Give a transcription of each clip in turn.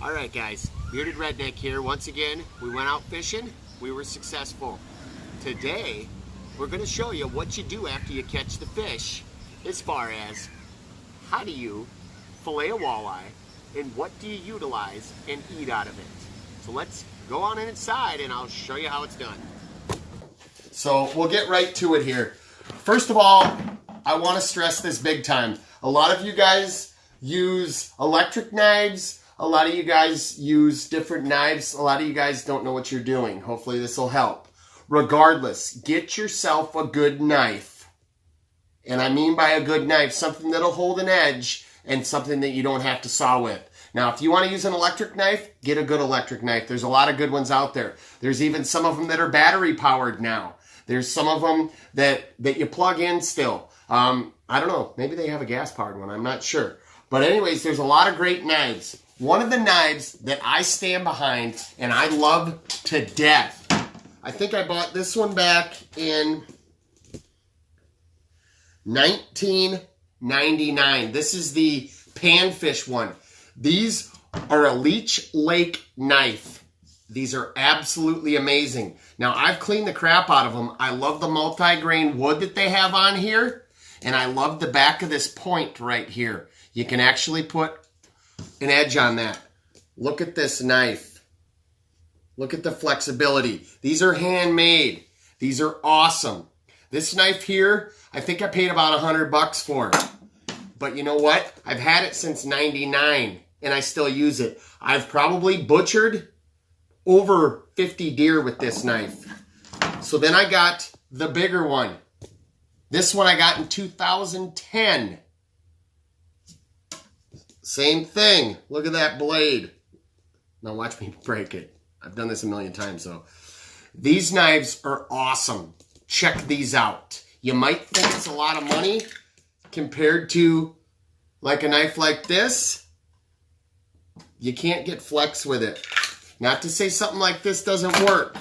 Alright guys, Bearded Redneck here. Once again, we went out fishing. We were successful. Today, we're going to show you what you do after you catch the fish, as far as how do you fillet a walleye and what do you utilize and eat out of it. So let's go on inside and I'll show you how it's done. So we'll get right to it here. First of all, I want to stress this big time. A lot of you guys use electric knives. A lot of you guys use different knives. A lot of you guys don't know what you're doing. Hopefully this will help. Regardless, get yourself a good knife. And I mean by a good knife, something that'll hold an edge and something that you don't have to saw with. Now, if you want to use an electric knife, get a good electric knife. There's a lot of good ones out there. There's even some of them that are battery powered now. There's some of them that you plug in still. I don't know. Maybe they have a gas powered one. I'm not sure. But anyways, there's a lot of great knives. One of the knives that I stand behind and I love to death. I think I bought this one back in 1999. This is the panfish one. These are a Leech Lake knife. These are absolutely amazing. Now, I've cleaned the crap out of them. I love the multi-grain wood that they have on here. And I love the back of this point right here. You can actually put an edge on that. Look at this knife. Look at the flexibility. These are handmade. These are awesome. This knife here, I think I paid about $100 for it. But you know what? I've had it since '99 and I still use it. I've probably butchered over 50 deer with this knife. So then I got the bigger one. This one I got in 2010. Same thing. Look at that blade. Now watch me break it. I've done this a million times, so. These knives are awesome. Check these out. You might think it's a lot of money compared to like a knife like this. You can't get flex with it. Not to say something like this doesn't work.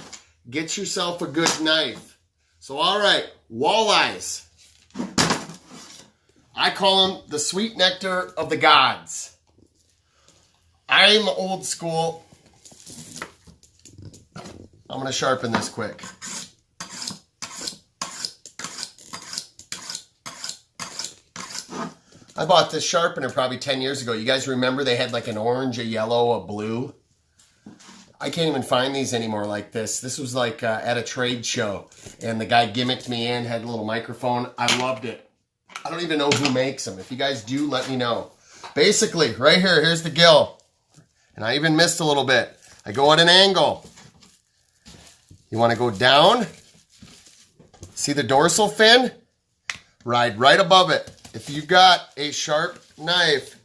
Get yourself a good knife. So all right, walleyes. I call them the sweet nectar of the gods. I'm old school. I'm going to sharpen this quick. I bought this sharpener probably 10 years ago. You guys remember they had like an orange, a yellow, a blue? I can't even find these anymore like this. This was like at a trade show. And the guy gimmicked me in, had a little microphone. I loved it. I don't even know who makes them. If you guys do, let me know. Basically, right here, here's the gill. And I even missed a little bit. I go at an angle. You want to go down. See the dorsal fin? Ride right above it. If you got a sharp knife,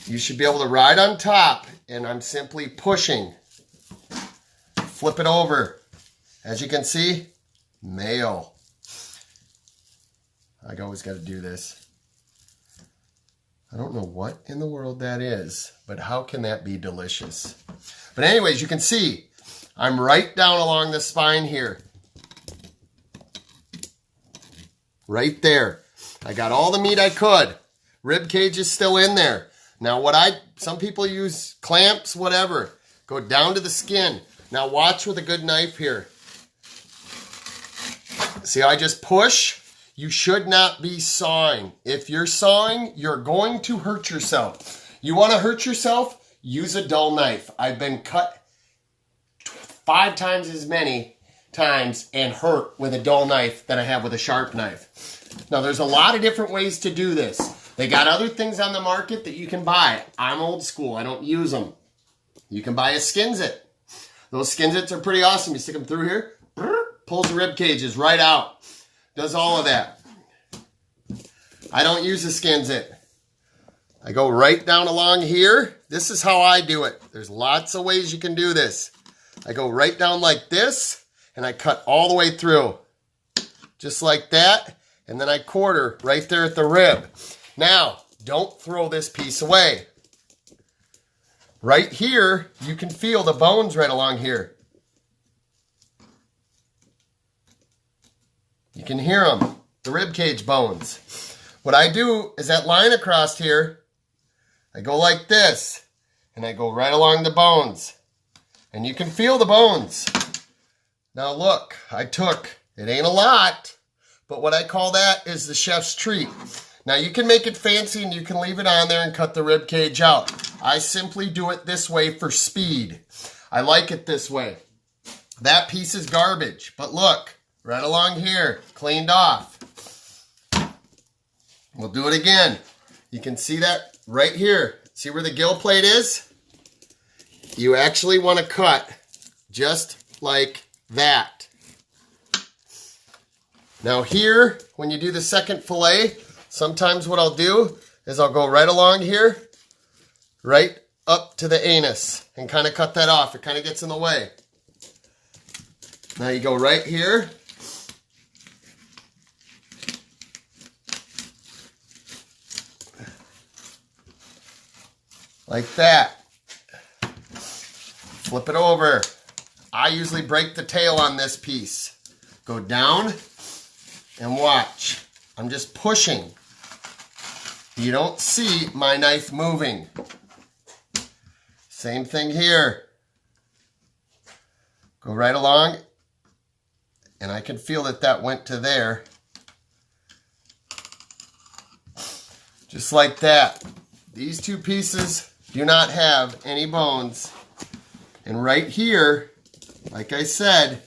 you should be able to ride on top. And I'm simply pushing. Flip it over. As you can see, male. I always got to do this. I don't know what in the world that is, but how can that be delicious? But anyways, you can see I'm right down along the spine here. Right there. I got all the meat I could. Rib cage is still in there. Now some people use clamps, whatever. Go down to the skin. Now watch with a good knife here. See how I just push? You should not be sawing. If you're sawing, you're going to hurt yourself. You want to hurt yourself? Use a dull knife. I've been cut 5 times as many times and hurt with a dull knife than I have with a sharp knife. Now, there's a lot of different ways to do this. They got other things on the market that you can buy. I'm old school. I don't use them. You can buy a skinzit. Those skinzits are pretty awesome. You stick them through here, pulls the rib cages right out. Does all of that. I don't use a skinzit. I go right down along here. This is how I do it. There's lots of ways you can do this. I go right down like this, and I cut all the way through. Just like that, and then I quarter right there at the rib. Now, don't throw this piece away. Right here, you can feel the bones right along here. You can hear them, the ribcage bones. What I do is that line across here, I go like this, and I go right along the bones. And you can feel the bones. Now look, it ain't a lot, but what I call that is the chef's treat. Now you can make it fancy and you can leave it on there and cut the rib cage out. I simply do it this way for speed. I like it this way. That piece is garbage, but look, right along here, cleaned off. We'll do it again. You can see that right here. See where the gill plate is? You actually want to cut just like that. Now here, when you do the second fillet, sometimes what I'll do is I'll go right along here, right up to the anus, and kind of cut that off. It kind of gets in the way. Now you go right here. Like that. Flip it over. I usually break the tail on this piece. Go down and watch. I'm just pushing. You don't see my knife moving. Same thing here. Go right along, and I can feel that that went to there. Just like that. These two pieces do not have any bones. And right here, like I said,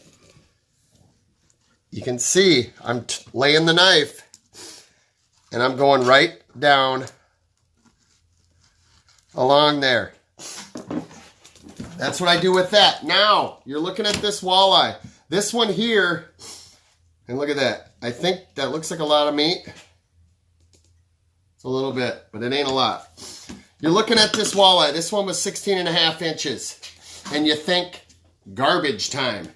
you can see I'm laying the knife and I'm going right down along there. That's what I do with that. Now, you're looking at this walleye. This one here, and look at that. I think that looks like a lot of meat. It's a little bit, but it ain't a lot. You're looking at this walleye. This one was 16.5 inches. And you think, garbage time.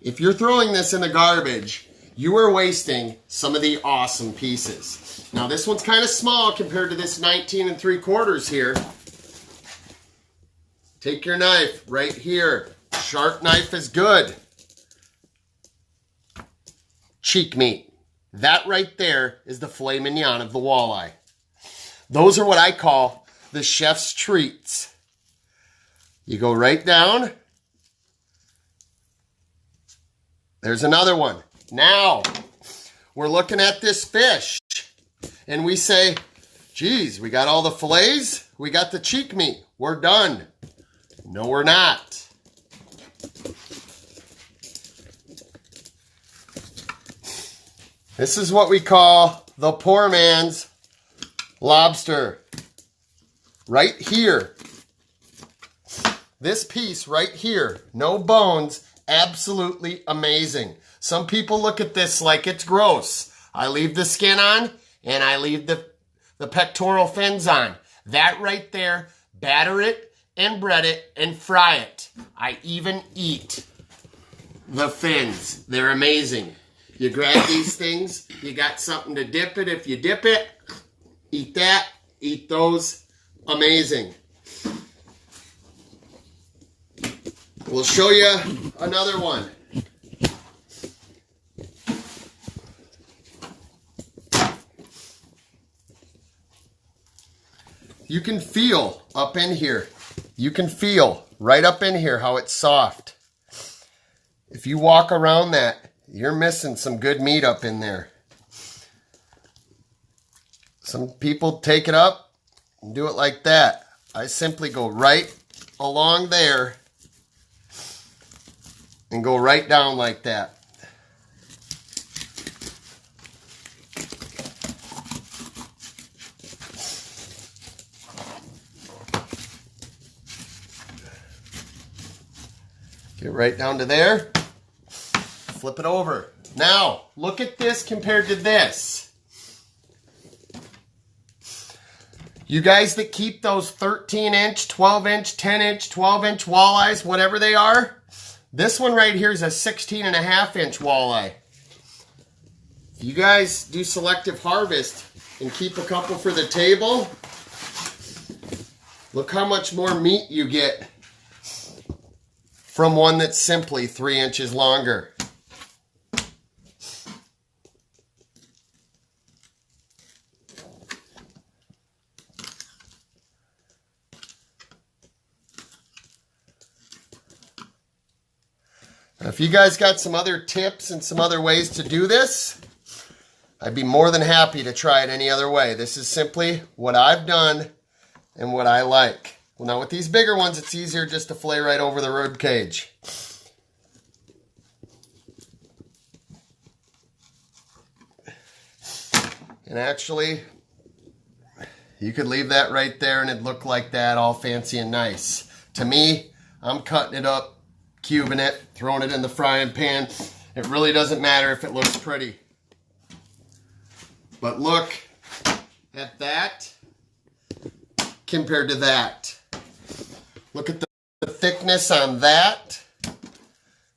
If you're throwing this in the garbage, you are wasting some of the awesome pieces. Now this one's kind of small compared to this 19 3/4 here. Take your knife right here. Sharp knife is good. Cheek meat. That right there is the filet mignon of the walleye. Those are what I call the chef's treats. You go right down. There's another one. Now, we're looking at this fish. And we say, geez, we got all the fillets. We got the cheek meat. We're done. No, we're not. This is what we call the poor man's lobster. Right here. This piece right here, no bones, absolutely amazing. Some people look at this like it's gross. I leave the skin on and I leave the pectoral fins on. That right there, batter it and bread it and fry it. I even eat the fins. They're amazing. You grab these things, you got something to dip it. If you dip it, eat that, eat those. Amazing. We'll show you another one. You can feel up in here. You can feel right up in here how it's soft. If you walk around that, you're missing some good meat up in there. Some people take it up and do it like that. I simply go right along there and go right down like that. Get right down to there. Flip it over. Now, look at this compared to this. You guys that keep those 13-inch, 12-inch, 10-inch, 12-inch walleyes, whatever they are, this one right here is a 16.5-inch walleye. If you guys do selective harvest and keep a couple for the table, look how much more meat you get from one that's simply 3 inches longer. Now, if you guys got some other tips and some other ways to do this, I'd be more than happy to try it any other way. This is simply what I've done and what I like. Well, now with these bigger ones, it's easier just to fillet right over the rib cage. And actually, you could leave that right there and it'd look like that, all fancy and nice. To me, I'm cutting it up, cubing it, throwing it in the frying pan. It really doesn't matter if it looks pretty. But look at that compared to that. Look at the thickness on that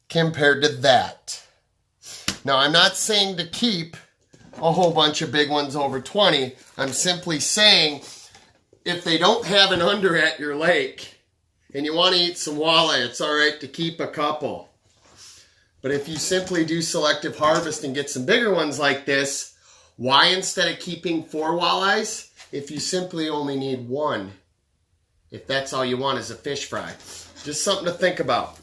compared to that. Now, I'm not saying to keep a whole bunch of big ones over 20. I'm simply saying if they don't have an under at your lake and you want to eat some walleye, it's all right to keep a couple. But if you simply do selective harvest and get some bigger ones like this, why instead of keeping 4 walleyes if you simply only need 1? If that's all you want is a fish fry. Just something to think about.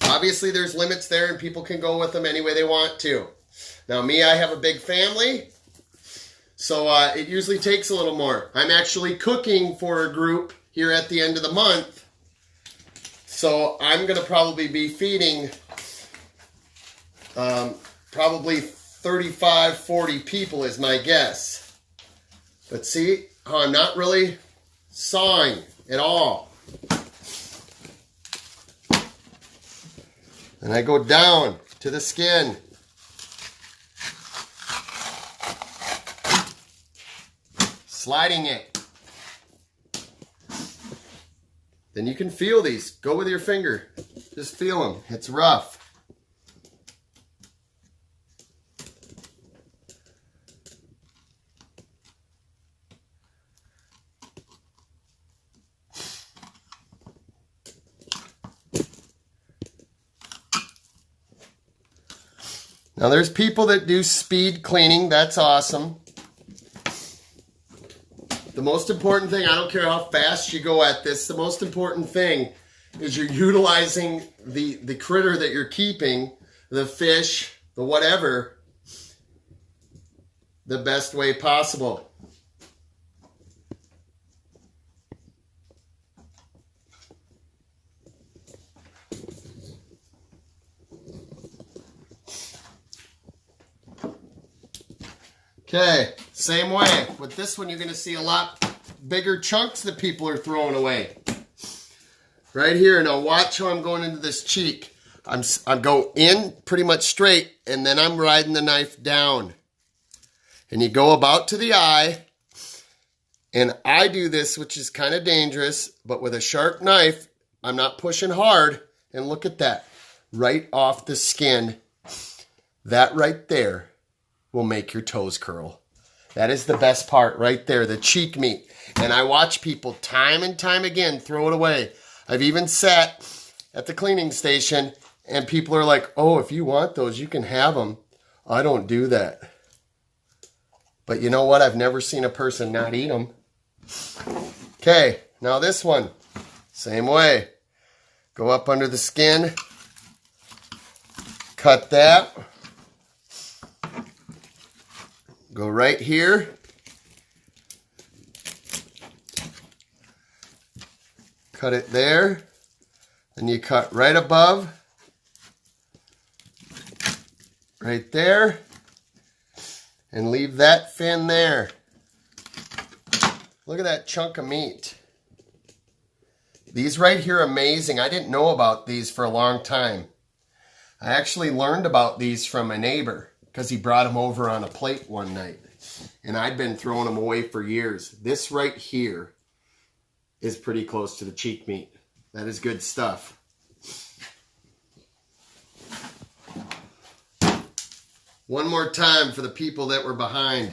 Obviously there's limits there and people can go with them any way they want to. Now me, I have a big family, so it usually takes a little more. I'm actually cooking for a group here at the end of the month, so I'm going to probably be feeding probably 35, 40 people is my guess. But see how I'm not really sawing at all. And I go down to the skin. Sliding it. Then you can feel these. Go with your finger. Just feel them. It's rough. Now there's people that do speed cleaning. That's awesome. The most important thing, I don't care how fast you go at this, the most important thing is you're utilizing the critter that you're keeping, the fish, the whatever, the best way possible. Okay, same way. With this one, you're going to see a lot bigger chunks that people are throwing away. Right here, now watch how I'm going into this cheek. I'm go in pretty much straight, and then I'm riding the knife down. And you go about to the eye, and I do this, which is kind of dangerous, but with a sharp knife, I'm not pushing hard, and look at that. Right off the skin, that right there will make your toes curl. That is the best part right there, the cheek meat. And I watch people time and time again throw it away. I've even sat at the cleaning station and people are like, oh, if you want those, you can have them. I don't do that. But you know what? I've never seen a person not eat them. Okay, now this one, same way. Go up under the skin, cut that. Go right here. Cut it there. Then you cut right above. Right there. And leave that fin there. Look at that chunk of meat. These right here are amazing. I didn't know about these for a long time. I actually learned about these from a neighbor, because he brought them over on a plate one night. And I'd been throwing them away for years. This right here is pretty close to the cheek meat. That is good stuff. One more time for the people that were behind.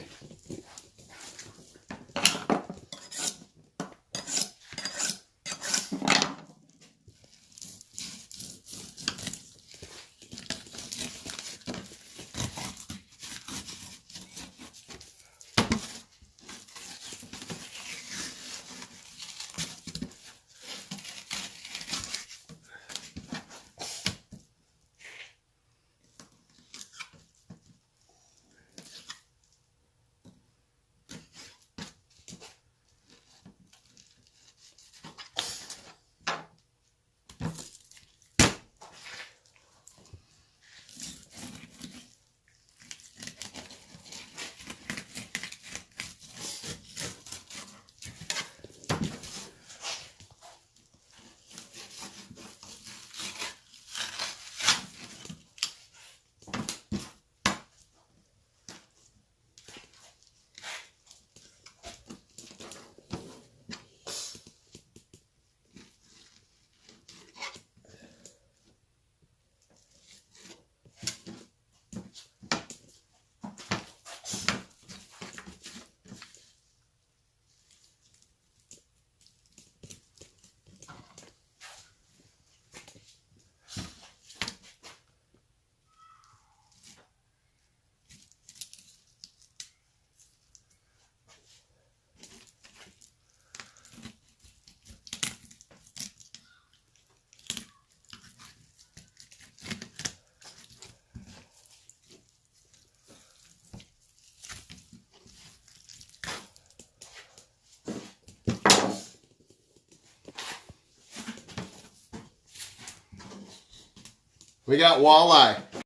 We got walleye.